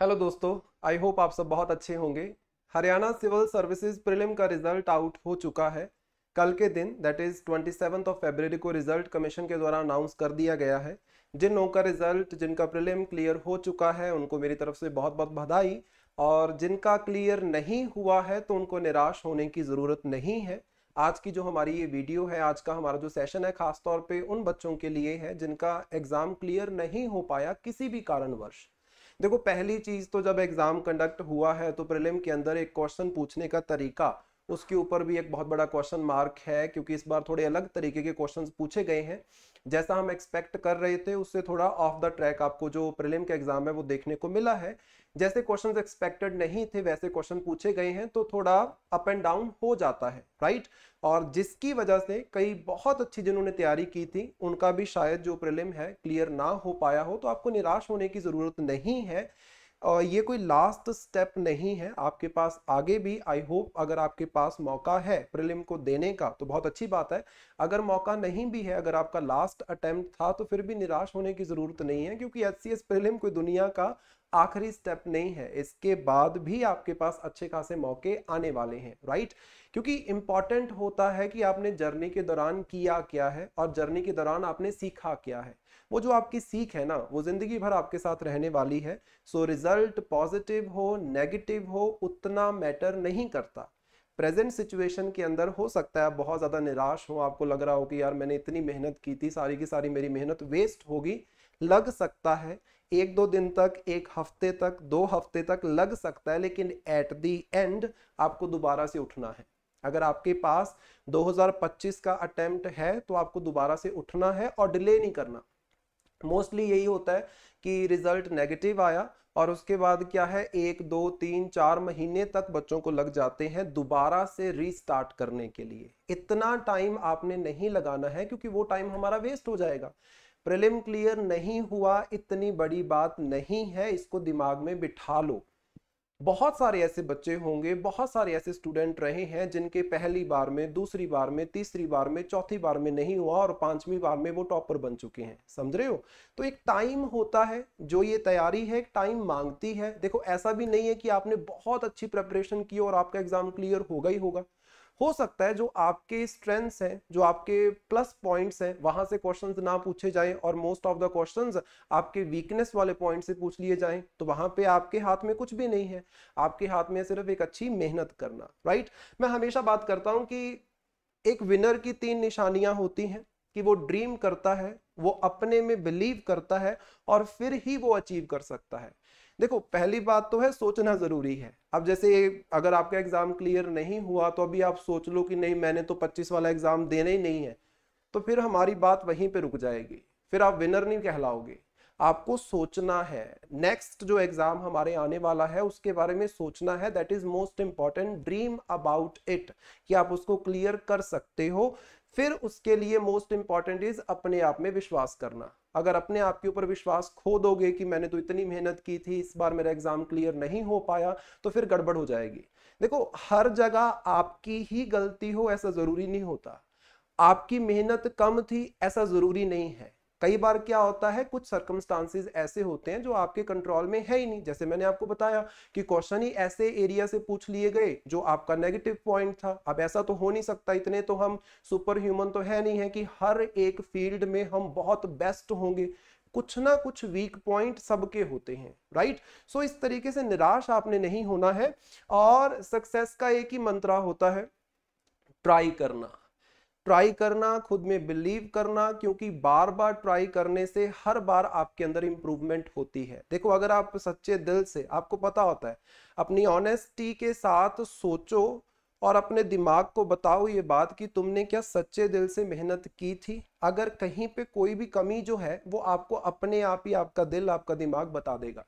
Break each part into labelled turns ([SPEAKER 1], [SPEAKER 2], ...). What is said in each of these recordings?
[SPEAKER 1] Hello दोस्तों, I hope आप सब बहुत अच्छे होंगे। हरियाणा सिविल सर्विसेज प्रीलिम का रिजल्ट आउट हो चुका है। कल के दिन दैट इज 27 ऑफ फरवरी को रिजल्ट कमीशन के द्वारा अनाउंस कर दिया गया है। जिन लोगों का रिजल्ट, जिनका प्रीलिम क्लियर हो चुका है, उनको मेरी तरफ से बहुत बहुत बधाई। और जिनका क्लियर नहीं हुआ है तो उनको निराश होने की ज़रूरत नहीं है। आज की जो हमारी ये वीडियो है, आज का हमारा जो सेशन है, खास तौर पे उन बच्चों के लिए है जिनका एग्ज़ाम क्लियर नहीं हो पाया किसी भी कारणवश। देखो, पहली चीज तो जब एग्जाम कंडक्ट हुआ है तो प्रीलिम के अंदर एक क्वेश्चन पूछने का तरीका, उसके ऊपर भी एक बहुत बड़ा क्वेश्चन मार्क है, क्योंकि इस बार थोड़े अलग तरीके के क्वेश्चंस पूछे गए हैं। जैसा हम एक्सपेक्ट कर रहे थे उससे थोड़ा ऑफ द ट्रैक आपको जो प्रीलिम का एग्जाम है वो देखने को मिला है। जैसे क्वेश्चंस एक्सपेक्टेड नहीं थे वैसे क्वेश्चन पूछे गए हैं, तो थोड़ा अप एंड डाउन हो जाता है, राइट। और जिसकी वजह से कई बहुत अच्छी जिन्होंने तैयारी की थी उनका भी शायद जो प्रीलिम है क्लियर ना हो पाया हो, तो आपको निराश होने की जरूरत नहीं है। और ये कोई लास्ट स्टेप नहीं है, आपके पास आगे भी आई होप अगर आपके पास मौका है प्रीलिम को देने का तो बहुत अच्छी बात है। अगर मौका नहीं भी है, अगर आपका लास्ट अटेम्प्ट था, तो फिर भी निराश होने की ज़रूरत नहीं है, क्योंकि एचसीएस प्रीलिम कोई दुनिया का आखिरी स्टेप नहीं है। इसके बाद भी आपके पास अच्छे खासे मौके आने वाले हैं, राइट। क्योंकि इंपॉर्टेंट होता है कि आपने जर्नी के दौरान किया क्या है और जर्नी के दौरान आपने सीखा क्या है। वो जो आपकी सीख है ना, वो जिंदगी भर आपके साथ रहने वाली है। सो रिजल्ट पॉजिटिव हो नेगेटिव हो उतना मैटर नहीं करता। प्रेजेंट सिचुएशन के अंदर हो सकता है आप बहुत ज़्यादा निराश हो, आपको लग रहा हो कि यार मैंने इतनी मेहनत की थी, सारी की सारी मेरी मेहनत वेस्ट होगी। लग सकता है, एक दो दिन तक, एक हफ्ते तक, 2 हफ्ते तक लग सकता है, लेकिन एट दी एंड आपको दोबारा से उठना है। अगर आपके पास 2025 का अटेम्प्ट है तो आपको दोबारा से उठना है और डिले नहीं करना। मोस्टली यही होता है कि रिजल्ट नेगेटिव आया और उसके बाद क्या है, 1 2 3 4 महीने तक बच्चों को लग जाते हैं दोबारा से रीस्टार्ट करने के लिए। इतना टाइम आपने नहीं लगाना है, क्योंकि वो टाइम हमारा वेस्ट हो जाएगा। प्रीलिम क्लियर नहीं हुआ इतनी बड़ी बात नहीं है, इसको दिमाग में बिठा लो। बहुत सारे ऐसे बच्चे होंगे, बहुत सारे ऐसे स्टूडेंट रहे हैं जिनके पहली बार में, दूसरी बार में, तीसरी बार में, चौथी बार में नहीं हुआ और 5वीं बार में वो टॉपर बन चुके हैं। समझ रहे हो? तो एक टाइम होता है, जो ये तैयारी है एक टाइम मांगती है। देखो, ऐसा भी नहीं है कि आपने बहुत अच्छी प्रिपरेशन की और आपका एग्जाम क्लियर होगा ही होगा। हो सकता है जो आपके स्ट्रेंथ्स हैं, जो आपके प्लस पॉइंट्स हैं, वहां से क्वेश्चंस ना पूछे जाएं और मोस्ट ऑफ द क्वेश्चंस आपके वीकनेस वाले पॉइंट से पूछ लिए जाएं, तो वहां पे आपके हाथ में कुछ भी नहीं है। आपके हाथ में सिर्फ एक अच्छी मेहनत करना, राइट। मैं हमेशा बात करता हूं कि एक विनर की 3 निशानियां होती हैं, कि वो ड्रीम करता है, वो अपने में बिलीव करता है और फिर ही वो अचीव कर सकता है। देखो, पहली बात तो है सोचना जरूरी है। अब जैसे अगर आपका एग्जाम क्लियर नहीं हुआ तो अभी आप सोच लो कि नहीं, मैंने तो 25 वाला एग्जाम देना ही नहीं है, तो फिर हमारी बात वहीं पे रुक जाएगी, फिर आप विनर नहीं कहलाओगे। आपको सोचना है, नेक्स्ट जो एग्जाम हमारे आने वाला है उसके बारे में सोचना है। That is most important, dream about it, कि आप उसको क्लियर कर सकते हो। फिर उसके लिए मोस्ट इंपॉर्टेंट इज अपने आप में विश्वास करना। अगर अपने आप के ऊपर विश्वास खो दोगे कि मैंने तो इतनी मेहनत की थी, इस बार मेरा एग्जाम क्लियर नहीं हो पाया, तो फिर गड़बड़ हो जाएगी। देखो, हर जगह आपकी ही गलती हो ऐसा जरूरी नहीं होता, आपकी मेहनत कम थी ऐसा जरूरी नहीं है। कई बार क्या होता है, कुछ सर्कमस्टांसेस ऐसे होते हैं जो आपके कंट्रोल में है ही नहीं। जैसे मैंने आपको बताया कि क्वेश्चन ही ऐसे एरिया से पूछ लिए गए जो आपका नेगेटिव पॉइंट था। अब ऐसा तो हो नहीं सकता, इतने तो हम सुपर ह्यूमन तो है नहीं है कि हर एक फील्ड में हम बहुत बेस्ट होंगे। कुछ ना कुछ वीक पॉइंट सबके होते हैं, राइट। सो इस तरीके से निराश आपने नहीं होना है। और सक्सेस का एक ही मंत्र होता है, ट्राई करना। ट्राई करना, खुद में बिलीव करना, क्योंकि बार बार ट्राई करने से हर बार आपके अंदर इंप्रूवमेंट होती है। देखो, अगर आप सच्चे दिल से, आपको पता होता है, अपनी ऑनेस्टी के साथ सोचो और अपने दिमाग को बताओ ये बात कि तुमने क्या सच्चे दिल से मेहनत की थी। अगर कहीं पे कोई भी कमी जो है वो आपको अपने आप ही आपका दिल, आपका दिमाग बता देगा।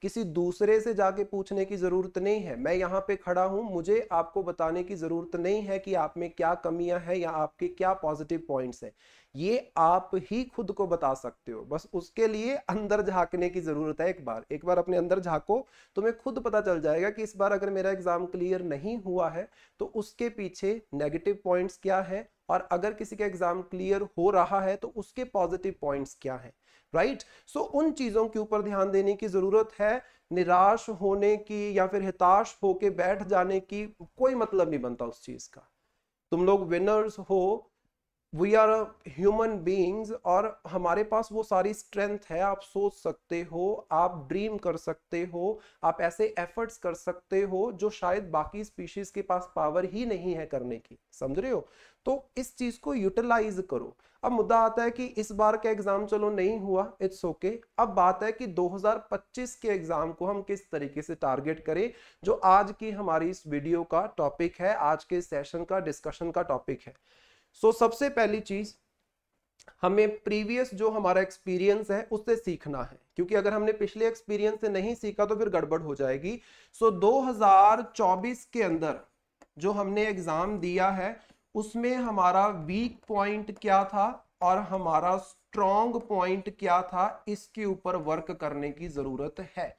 [SPEAKER 1] किसी दूसरे से जाके पूछने की जरूरत नहीं है। मैं यहाँ पे खड़ा हूँ, मुझे आपको बताने की जरूरत नहीं है कि आप में क्या कमियां हैं या आपके क्या पॉजिटिव पॉइंट्स हैं। ये आप ही खुद को बता सकते हो। बस उसके लिए अंदर झांकने की जरूरत है। एक बार अपने अंदर झांको, तुम्हें खुद पता चल जाएगा कि इस बार अगर मेरा एग्जाम क्लियर नहीं हुआ है तो उसके पीछे नेगेटिव पॉइंट्स क्या है, और अगर किसी का एग्जाम क्लियर हो रहा है तो उसके पॉजिटिव पॉइंट्स क्या हैं। राइट। सो उन चीजों के ऊपर ध्यान देने की जरूरत है। निराश होने की या फिर हताश होके बैठ जाने की कोई मतलब नहीं बनता उस चीज का। तुम लोग विनर्स हो, वी आर ह्यूमन बीइंग्स, और हमारे पास वो सारी स्ट्रेंथ है। आप सोच सकते हो, आप ड्रीम कर सकते हो, आप ऐसे एफर्ट्स कर सकते हो जो शायद बाकी स्पीशीज के पास पावर ही नहीं है करने की, समझ रहे हो। तो इस चीज को यूटिलाइज करो। अब मुद्दा आता है कि इस बार का एग्जाम चलो नहीं हुआ, इट्स ओके। अब बात है कि 2025 के एग्जाम को हम किस तरीके से टारगेट करें, जो आज की हमारी इस वीडियो का टॉपिक है, आज के सेशन का डिस्कशन का टॉपिक है। सबसे पहली चीज, हमें प्रीवियस जो हमारा एक्सपीरियंस है उससे सीखना है, क्योंकि अगर हमने पिछले एक्सपीरियंस से नहीं सीखा तो फिर गड़बड़ हो जाएगी। 2024 के अंदर जो हमने एग्जाम दिया है उसमें हमारा वीक पॉइंट क्या था और हमारा स्ट्रॉन्ग पॉइंट क्या था, इसके ऊपर वर्क करने की जरूरत है।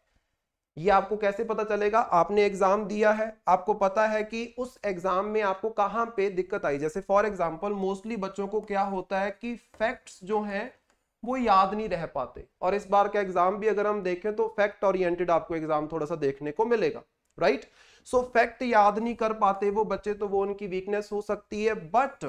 [SPEAKER 1] ये आपको कैसे पता चलेगा? आपने एग्जाम दिया है, आपको पता है कि उस एग्जाम में आपको कहां पे दिक्कत आई। जैसे फॉर एग्जांपल मोस्टली बच्चों को क्या होता है कि फैक्ट्स जो हैं वो याद नहीं रह पाते, और इस बार का एग्जाम भी अगर हम देखें तो फैक्ट ओरिएंटेड आपको एग्जाम थोड़ा सा देखने को मिलेगा, राइट। फैक्ट याद नहीं कर पाते वो बच्चे, तो वो उनकी वीकनेस हो सकती है, बट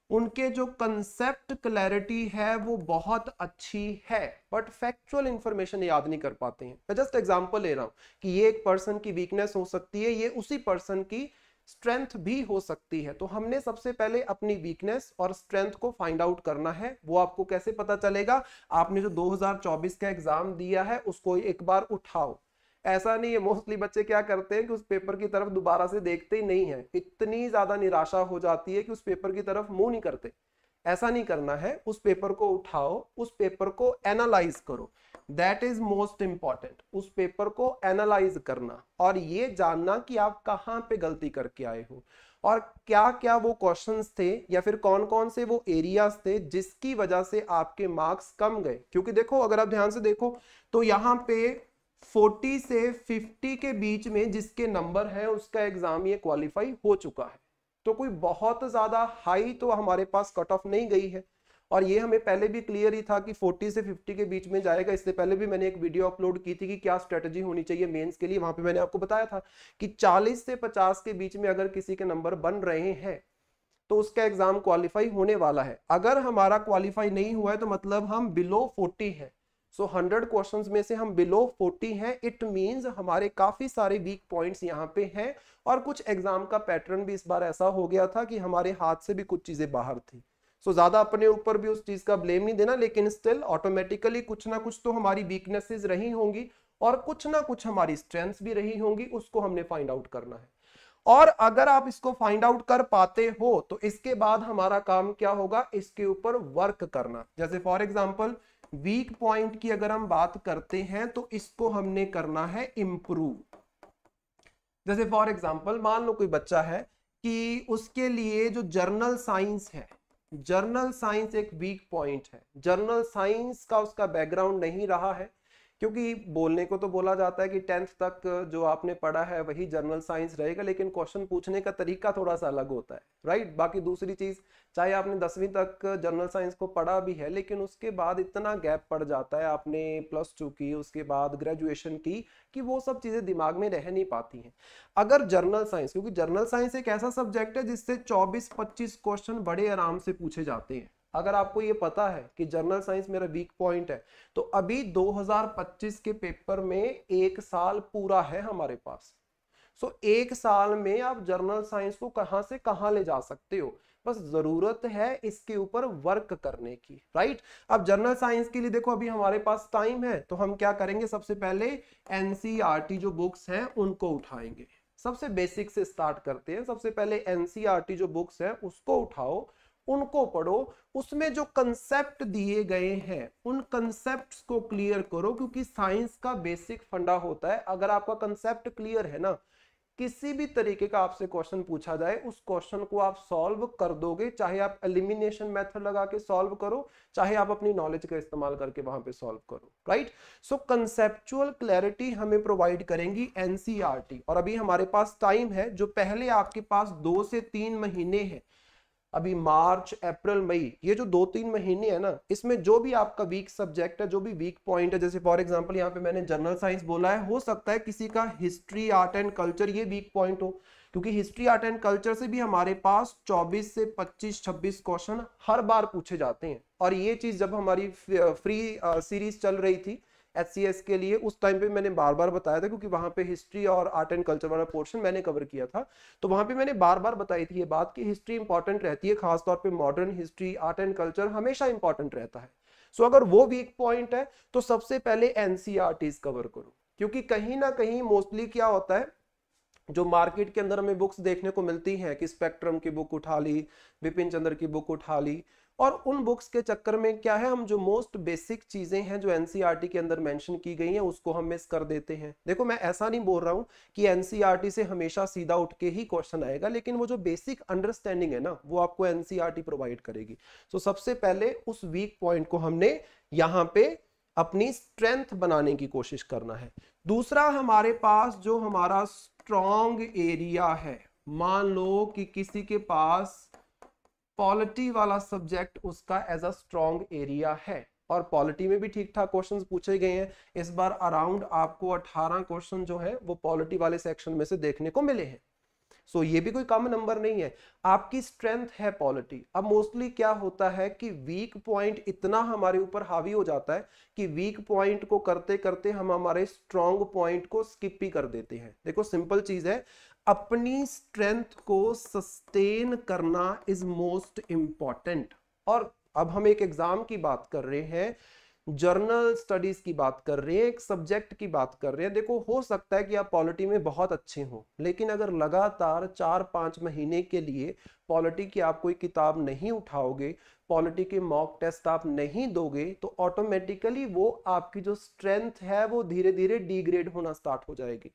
[SPEAKER 1] उनके जो कंसेप्ट क्लैरिटी है वो बहुत अच्छी है, बट फैक्चुअल इंफॉर्मेशन याद नहीं कर पाते हैं। मैं जस्ट एग्जांपल ले रहा हूं कि ये एक पर्सन की वीकनेस हो सकती है, ये उसी पर्सन की स्ट्रेंथ भी हो सकती है। तो हमने सबसे पहले अपनी वीकनेस और स्ट्रेंथ को फाइंड आउट करना है। वो आपको कैसे पता चलेगा? आपने जो 2024 का एग्जाम दिया है उसको एक बार उठाओ। ऐसा नहीं है, मोस्टली बच्चे क्या करते हैं कि उस पेपर की तरफ दोबारा से देखते ही नहीं है, इतनी ज्यादा निराशा हो जाती है कि उस पेपर की तरफ मुंह नहीं करते। ऐसा नहीं करना है, उस पेपर को उठाओ, उस पेपर को एनालाइज करो, दैट इज मोस्ट इंपॉर्टेंट। उस पेपर को एनालाइज करना और ये जानना कि आप कहां पे गलती करके आए हो और क्या क्या वो क्वेश्चंस थे या फिर कौन कौन से वो एरियाज थे जिसकी वजह से आपके मार्क्स कम गए। क्योंकि देखो, अगर आप ध्यान से देखो तो यहाँ पे 40 से 50 के बीच में जिसके नंबर है उसका एग्जाम ये क्वालिफाई हो चुका है। तो कोई बहुत ज्यादा हाई तो हमारे पास कट ऑफ नहीं गई है, और ये हमें पहले भी क्लियर ही था कि 40 से 50 के बीच में जाएगा। इससे पहले भी मैंने एक वीडियो अपलोड की थी कि क्या स्ट्रेटजी होनी चाहिए मेंस के लिए। वहां पे मैंने आपको बताया था कि 40 से 50 के बीच में अगर किसी के नंबर बन रहे हैं तो उसका एग्जाम क्वालिफाई होने वाला है। अगर हमारा क्वालिफाई नहीं हुआ है तो मतलब हम बिलो 40 है। 100 क्वेश्चंस में से हम बिलो 40 हैं, इट मींस हमारे काफी सारे वीक पॉइंट्स यहाँ पे हैं। और कुछ एग्जाम का पैटर्न भी इस बार ऐसा हो गया था कि हमारे हाथ से भी कुछ चीजें बाहर थी। ज्यादा अपने ऊपर भी उस चीज का ब्लेम नहीं देना, लेकिन स्टिल ऑटोमेटिकली कुछ ना कुछ तो हमारी वीकनेसेस रही होंगी और कुछ ना कुछ हमारी स्ट्रेंथ्स भी रही होंगी, उसको हमने फाइंड आउट करना है। और अगर आप इसको फाइंड आउट कर पाते हो तो इसके बाद हमारा काम क्या होगा? इसके ऊपर वर्क करना। जैसे फॉर एग्जांपल वीक पॉइंट की अगर हम बात करते हैं तो इसको हमने करना है इंप्रूव। जैसे फॉर एग्जांपल मान लो कोई बच्चा है कि उसके लिए जो जर्नल साइंस है, जर्नल साइंस एक वीक पॉइंट है। जर्नल साइंस का उसका बैकग्राउंड नहीं रहा है, क्योंकि बोलने को तो बोला जाता है कि 10th तक जो आपने पढ़ा है वही जर्नल साइंस रहेगा, लेकिन क्वेश्चन पूछने का तरीका थोड़ा सा अलग होता है, राइट। बाकी दूसरी चीज, चाहे आपने 10वीं तक जर्नल साइंस को पढ़ा भी है, लेकिन उसके बाद इतना गैप पड़ जाता है, आपने +2 की, उसके बाद ग्रेजुएशन की, कि वो सब चीजें दिमाग में रह नहीं पाती हैं। अगर जर्नल साइंस, क्योंकि जर्नल साइंस एक ऐसा सब्जेक्ट है जिससे 24-25 क्वेश्चन बड़े आराम से पूछे जाते हैं। अगर आपको ये पता है कि जर्नल साइंस मेरा वीक पॉइंट है, तो अभी 2025 के पेपर में 1 साल पूरा है हमारे पास। 1 साल में आप जर्नल साइंस को कहां से कहां ले जा सकते हो, बस जरूरत है इसके ऊपर वर्क करने की, राइट। अब जर्नल साइंस के लिए देखो अभी हमारे पास टाइम है, तो हम क्या करेंगे? सबसे पहले एनसीईआरटी जो बुक्स हैं उनको उठाएंगे। सबसे बेसिक से स्टार्ट करते हैं। सबसे पहले एनसीईआरटी जो बुक्स है उसको उठाओ, उनको पढ़ो, उसमें जो कंसेप्ट दिए गए हैं उन कंसेप्ट्स को क्लियर करो, क्योंकि साइंस का बेसिक फंडा होता है। अगर आपका कंसेप्ट क्लियर है ना, किसी भी तरीके का आपसे क्वेश्चन पूछा जाए उस क्वेश्चन को आप सॉल्व कर दोगे, चाहे आप एलिमिनेशन मेथड लगा के सॉल्व करो, चाहे आप अपनी नॉलेज का इस्तेमाल करके वहां पे सॉल्व करो, राइट। कंसेप्चुअल क्लैरिटी हमें प्रोवाइड करेंगी एनसीईआरटी। और अभी हमारे पास टाइम है, जो पहले आपके पास 2 से 3 महीने हैं, अभी मार्च अप्रैल मई, ये जो 2-3 महीने है ना, इसमें जो भी आपका वीक सब्जेक्ट है, जो भी वीक पॉइंट है, जैसे फॉर एग्जांपल यहाँ पे मैंने जनरल साइंस बोला है, हो सकता है किसी का हिस्ट्री आर्ट एंड कल्चर ये वीक पॉइंट हो, क्योंकि हिस्ट्री आर्ट एंड कल्चर से भी हमारे पास 24 से 25-26 क्वेश्चन हर बार पूछे जाते हैं। और ये चीज जब हमारी फ्री सीरीज चल रही थी HCS के लिए, उस टाइम पे मैंने बार बार बताया था, क्योंकि वहां पे हिस्ट्री और आर्ट एंड कल्चर वाला पोर्शन मैंने कवर किया था, तो वहां पे मैंने बार बार बताई थी ये बात कि हिस्ट्री इंपॉर्टेंट रहती है, खासतौर पे modern history, art and culture हमेशा इंपॉर्टेंट रहता है। सो अगर वो वीक पॉइंट है तो सबसे पहले NCERTs कवर करो, क्योंकि कहीं ना कहीं मोस्टली क्या होता है, जो मार्केट के अंदर हमें बुक्स देखने को मिलती हैं कि स्पेक्ट्रम की बुक उठा ली, बिपिन चंद्र की बुक उठा ली, और उन बुक्स के चक्कर में क्या है, हम जो मोस्ट बेसिक चीजें हैं जो NCERT के अंदर मेंशन की गई हैं उसको हम मिस कर देते हैं। देखो मैं ऐसा नहीं बोल रहा हूं कि NCERT से हमेशा सीधा उठ के ही क्वेश्चन आएगा, लेकिन वो जो बेसिक अंडरस्टैंडिंग है ना, वो आपको NCERT प्रोवाइड करेगी। तो सबसे पहले उस वीक पॉइंट को हमने यहाँ पे अपनी स्ट्रेंथ बनाने की कोशिश करना है। दूसरा, हमारे पास जो हमारा स्ट्रॉन्ग एरिया है, मान लो कि किसी के पास पॉलिटी वाला सब्जेक्ट उसका एज अ स्ट्रॉन्ग एरिया है, और पॉलिटी में भी ठीक ठाक क्वेश्चंस पूछे गए हैं इस बार, अराउंड आपको 18 क्वेश्चन जो है वो पॉलिटी वाले सेक्शन में से देखने को मिले हैं। सो ये भी कोई कम नंबर नहीं है, आपकी स्ट्रेंथ है पॉलिटी। अब मोस्टली क्या होता है कि वीक पॉइंट इतना हमारे ऊपर हावी हो जाता है कि वीक पॉइंट को करते करते हम हमारे स्ट्रॉन्ग पॉइंट को स्किप ही कर देते हैं। देखो सिंपल चीज है, अपनी स्ट्रेंथ को सस्टेन करना इज मोस्ट इंपॉर्टेंट। और अब हम एक एग्जाम की बात कर रहे हैं, जर्नल स्टडीज की बात कर रहे हैं, एक सब्जेक्ट की बात कर रहे हैं। देखो हो सकता है कि आप पॉलिटी में बहुत अच्छे हो, लेकिन अगर लगातार 4-5 महीने के लिए पॉलिटी की आप कोई किताब नहीं उठाओगे, पॉलिटी के मॉक टेस्ट आप नहीं दोगे, तो ऑटोमेटिकली वो आपकी जो स्ट्रेंथ है वो धीरे धीरे डिग्रेड होना स्टार्ट हो जाएगी।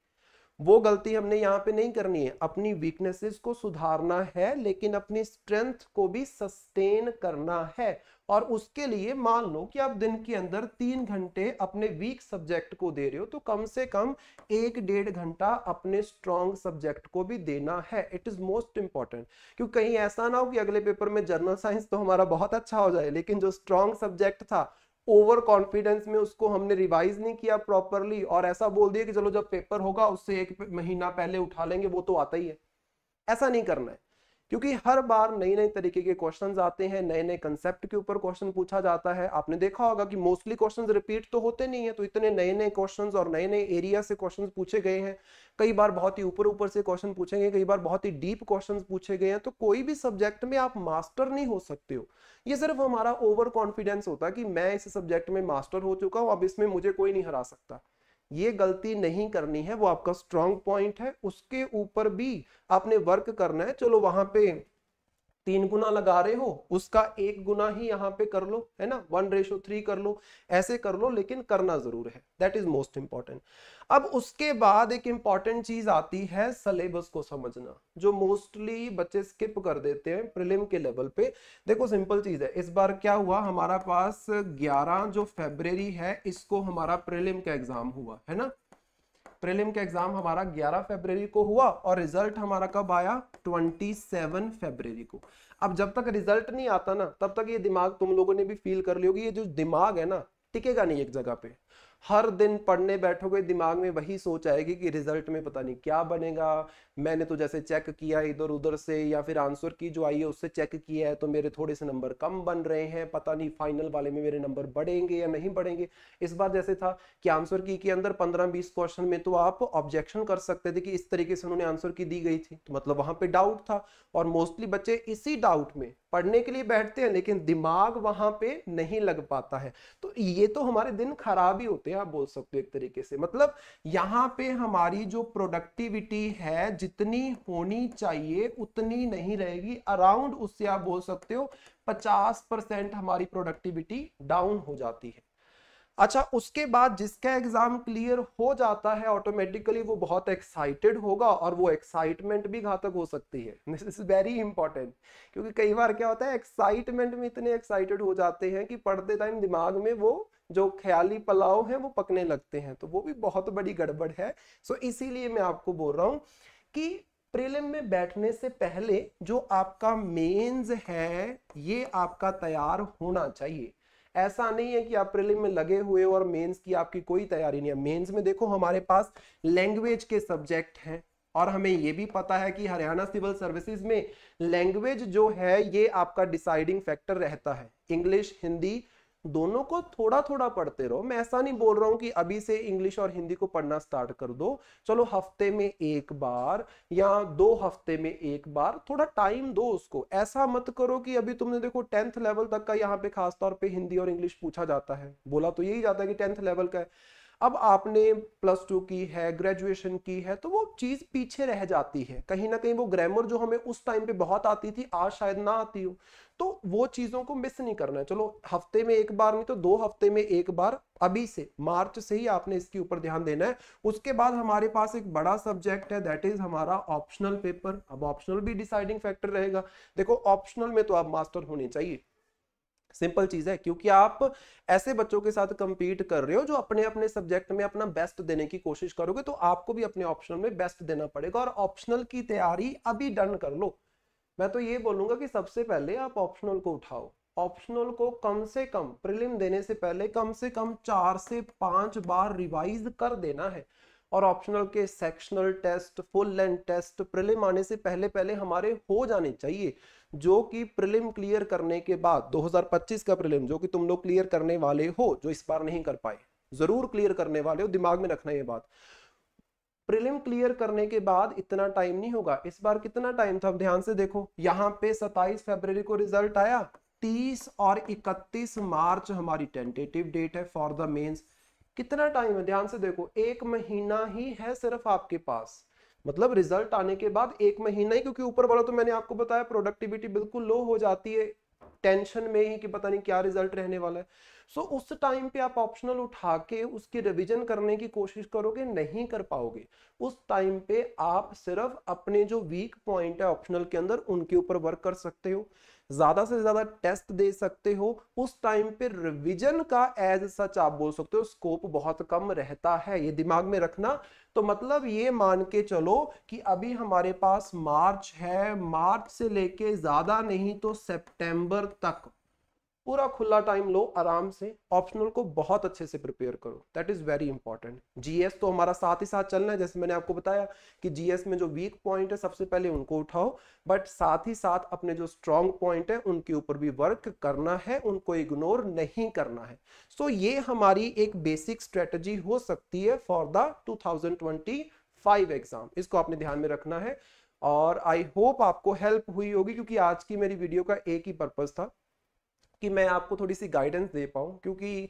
[SPEAKER 1] वो गलती हमने यहाँ पे नहीं करनी है, अपनी वीकनेसेस को सुधारना है, लेकिन अपनी स्ट्रेंथ को भी सस्टेन करना है। और उसके लिए मान लो कि आप दिन के अंदर 3 घंटे अपने वीक सब्जेक्ट को दे रहे हो, तो कम से कम 1-1.5 घंटा अपने स्ट्रॉन्ग सब्जेक्ट को भी देना है। इट इज मोस्ट इंपॉर्टेंट, क्योंकि कहीं ऐसा ना हो कि अगले पेपर में जनरल साइंस तो हमारा बहुत अच्छा हो जाए, लेकिन जो स्ट्रॉन्ग सब्जेक्ट था ओवर कॉन्फिडेंस में उसको हमने रिवाइज नहीं किया प्रॉपरली, और ऐसा बोल दिया कि चलो जब पेपर होगा उससे 1 महीना पहले उठा लेंगे, वो तो आता ही है। ऐसा नहीं करना है, क्योंकि हर बार नई नई तरीके के क्वेश्चंस आते हैं, नए नए कंसेप्ट के ऊपर क्वेश्चन पूछा जाता है। आपने देखा होगा कि मोस्टली क्वेश्चंस रिपीट तो होते नहीं है, तो इतने नए नए क्वेश्चंस और नए नए एरिया से क्वेश्चंस पूछे गए हैं। कई बार बहुत ही ऊपर ऊपर से क्वेश्चन पूछे गए, कई बार बहुत ही डीप क्वेश्चन पूछे गए हैं। तो कोई भी सब्जेक्ट में आप मास्टर नहीं हो सकते हो, ये सिर्फ हमारा ओवर कॉन्फिडेंस होता है कि मैं इस सब्जेक्ट में मास्टर हो चुका हूं, अब इसमें मुझे कोई नहीं हरा सकता। ये गलती नहीं करनी है, वो आपका स्ट्रॉन्ग पॉइंट है, उसके ऊपर भी आपने वर्क करना है। चलो वहां पे 3 गुना लगा रहे हो, उसका 1 गुना ही यहाँ पे कर लो, है ना, 1:3 कर लो, ऐसे कर लो, लेकिन करना जरूर है। That is most important. अब उसके बाद एक इंपॉर्टेंट चीज आती है सिलेबस को समझना, जो मोस्टली बच्चे स्किप कर देते हैं प्रीलिम के लेवल पे। देखो सिंपल चीज है, इस बार क्या हुआ, हमारा पास 11 जो फरवरी है, इसको हमारा प्रीलिम का एग्जाम हुआ है ना। प्रीलिम का एग्जाम हमारा 11 फरवरी को हुआ, और रिजल्ट हमारा कब आया, 27 फरवरी को। अब जब तक रिजल्ट नहीं आता ना, तब तक ये दिमाग, तुम लोगों ने भी फील कर लिया होगी, ये जो दिमाग है ना, टिकेगा नहीं एक जगह पे। हर दिन पढ़ने बैठोगे, दिमाग में वही सोच आएगी कि रिजल्ट में पता नहीं क्या बनेगा। मैंने तो जैसे चेक किया इधर उधर से, या फिर आंसर की जो आई है उससे चेक किया है, तो मेरे थोड़े से नंबर कम बन रहे हैं, पता नहीं फाइनल वाले में मेरे नंबर बढ़ेंगे या नहीं बढ़ेंगे। इस बार जैसे था कि आंसर की के अंदर 15-20 क्वेश्चन में तो आप ऑब्जेक्शन कर सकते थे कि इस तरीके से उन्होंने आंसर की दी गई थी, तो मतलब वहां पे डाउट था। और मोस्टली बच्चे इसी डाउट में पढ़ने के लिए बैठते हैं, लेकिन दिमाग वहां पे नहीं लग पाता है। तो ये तो हमारे दिन खराब ही होते हैं, आप बोल सकते हो एक तरीके से। मतलब यहाँ पे हमारी जो प्रोडक्टिविटी है, जितनी होनी चाहिए उतनी नहीं रहेगी, अराउंड उससे आप बोल सकते हो 50% हमारी प्रोडक्टिविटी डाउन हो जाती है। अच्छा, उसके बाद जिसका एग्जाम क्लियर हो जाता है, ऑटोमेटिकली वो बहुत एक्साइटेड होगा, और वो एक्साइटमेंट भी घातक हो सकती है। दिस इज वेरी इंपॉर्टेंट, क्योंकि कई बार क्या होता है, एक्साइटमेंट में इतने एक्साइटेड हो जाते हैं कि पढ़ते टाइम दिमाग में वो जो ख्याली पुलाव है वो पकने लगते हैं, तो वो भी बहुत बड़ी गड़बड़ है। सो इसीलिए मैं आपको बोल रहा हूं कि प्रीलिम में बैठने से पहले जो आपका मेंस है ये आपका तैयार होना चाहिए। ऐसा नहीं है कि आप प्रीलिम में लगे हुए हो और मेंस की आपकी कोई तैयारी नहीं है। मेंस में देखो हमारे पास लैंग्वेज के सब्जेक्ट हैं और हमें ये भी पता है कि हरियाणा सिविल सर्विसेज में लैंग्वेज जो है ये आपका डिसाइडिंग फैक्टर रहता है। इंग्लिश हिंदी दोनों को थोड़ा थोड़ा पढ़ते रहो। मैं ऐसा नहीं बोल रहा हूं कि अभी से इंग्लिश और हिंदी को पढ़ना स्टार्ट कर दो, चलो हफ्ते में एक बार या 2 हफ्ते में एक बार थोड़ा टाइम दो उसको। ऐसा मत करो कि अभी तुमने देखो 10th लेवल तक का यहाँ पे खासतौर पे हिंदी और इंग्लिश पूछा जाता है, बोला तो यही जाता है कि 10th लेवल का है। अब आपने +2 की है, ग्रेजुएशन की है, तो वो चीज पीछे रह जाती है कहीं ना कहीं। वो ग्रामर जो हमें उस टाइम पे बहुत आती थी आज शायद ना आती हो, तो वो चीजों को मिस नहीं करना है। चलो हफ्ते में एक बार नहीं तो 2 हफ्ते में एक बार, अभी से मार्च से ही आपने इसके ऊपर ध्यान देना है। उसके बाद हमारे पास एक बड़ा सब्जेक्ट है, दैट इज हमारा ऑप्शनल पेपर। अब ऑप्शनल भी डिसाइडिंग फैक्टर रहेगा। देखो ऑप्शनल में तो आप मास्टर होने चाहिए, सिंपल चीज है, क्योंकि आप ऐसे बच्चों के साथ कंपीट कर रहे हो जो अपने अपने सब्जेक्ट में अपना बेस्ट देने की कोशिश करोगे, तो आपको भी अपने ऑप्शनल में बेस्ट देना पड़ेगा। और ऑप्शनल की तैयारी अभी डन कर लो। मैं तो ये बोलूंगा कि सबसे पहले आप ऑप्शनल को उठाओ। ऑप्शनल को कम से कम प्रीलिम देने से पहले कम से कम 4 से 5 बार रिवाइज कर देना है। और ऑप्शनल के sectional test, full length test prelim आने से पहले पहले हमारे हो जाने चाहिए, जो कि प्रीलिम क्लियर करने के बाद 2025 का प्रीलिम जो कि तुम लोग क्लियर करने वाले हो, जो इस बार नहीं कर पाए जरूर क्लियर करने वाले हो, दिमाग में रखना ये बात। प्रीलिम क्लियर करने के बाद इतना टाइम नहीं होगा। इस बार कितना टाइम था, अब ध्यान से देखो, यहाँ पे 27 फरवरी को रिजल्ट आया, 30 और 31 मार्च हमारी टेंटेटिव डेट है फॉर द मेंस। कितना टाइम है, ध्यान से देखो, 1 महीना ही है सिर्फ आपके पास। मतलब रिजल्ट आने के बाद 1 महीना ही, क्योंकि ऊपर वाला तो मैंने आपको बताया प्रोडक्टिविटी बिल्कुल लो हो जाती है टेंशन में ही कि पता नहीं क्या रिजल्ट रहने वाला है। सो उस टाइम पे आप ऑप्शनल उठा के उसकी रिवीजन करने की कोशिश करोगे, नहीं कर पाओगे। उस टाइम पे आप सिर्फ अपने जो वीक पॉइंट है ऑप्शनल के अंदर उनके ऊपर वर्क कर सकते हो, ज्यादा से ज्यादा टेस्ट दे सकते हो। उस टाइम पे रिवीजन का एज सच आप बोल सकते हो स्कोप बहुत कम रहता है, ये दिमाग में रखना। तो मतलब ये मान के चलो कि अभी हमारे पास मार्च है, मार्च से लेके ज्यादा नहीं तो सितंबर तक पूरा खुला टाइम लो, आराम से ऑप्शनल को बहुत अच्छे से प्रिपेयर करो, that is very important. GS तो हमारा साथ ही साथ चलना है, जैसे मैंने आपको बताया कि जीएस में जो वीक पॉइंट है सबसे पहले उनको उठाओ, बट साथ ही साथ अपने जो स्ट्रॉन्ग पॉइंट है उनके ऊपर भी वर्क करना है, उनको इग्नोर नहीं करना है। सो ये हमारी एक बेसिक स्ट्रेटजी हो सकती है फॉर द 2025 एग्जाम, इसको आपने ध्यान में रखना है। और आई होप आपको हेल्प हुई होगी, क्योंकि आज की मेरी वीडियो का एक ही पर्पस था कि मैं आपको थोड़ी सी गाइडेंस दे पाऊं, क्योंकि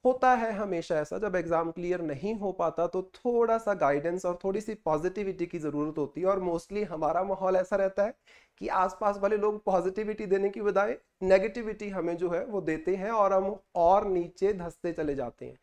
[SPEAKER 1] होता है हमेशा ऐसा जब एग्जाम क्लियर नहीं हो पाता तो थोड़ा सा गाइडेंस और थोड़ी सी पॉजिटिविटी की जरूरत होती है। और मोस्टली हमारा माहौल ऐसा रहता है कि आसपास वाले लोग पॉजिटिविटी देने की बजाय नेगेटिविटी हमें जो है वो देते हैं और हम और नीचे धंसते चले जाते हैं।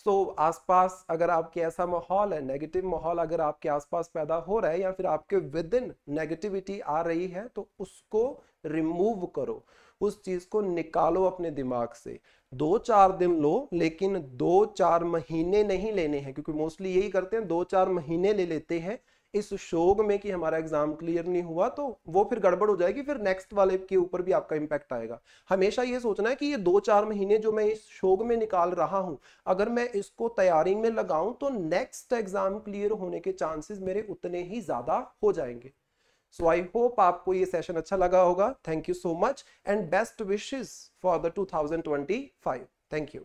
[SPEAKER 1] सो आसपास अगर आपके ऐसा माहौल है, नेगेटिव माहौल अगर आपके आसपास पैदा हो रहा है या फिर आपके विद इन नेगेटिविटी आ रही है, तो उसको रिमूव करो, उस चीज को निकालो अपने दिमाग से। 2-4 दिन लो, लेकिन 2-4 महीने नहीं लेने हैं, क्योंकि मोस्टली यही करते हैं, 2-4 महीने ले लेते हैं इस शोग में कि हमारा एग्जाम क्लियर नहीं हुआ, तो वो फिर गड़बड़ हो जाएगी, फिर नेक्स्ट वाले के ऊपर भी आपका इंपैक्ट आएगा। हमेशा ये सोचना है कि ये 2-4 महीने जो मैं इस शोग में निकाल रहा हूं, अगर मैं इसको तैयारी में लगाऊं तो नेक्स्ट एग्जाम क्लियर होने के चांसेस मेरे उतने ही ज्यादा हो जाएंगे। सो आई होप आपको ये सेशन अच्छा लगा होगा। Thank you so much and best wishes for the 2025। Thank you.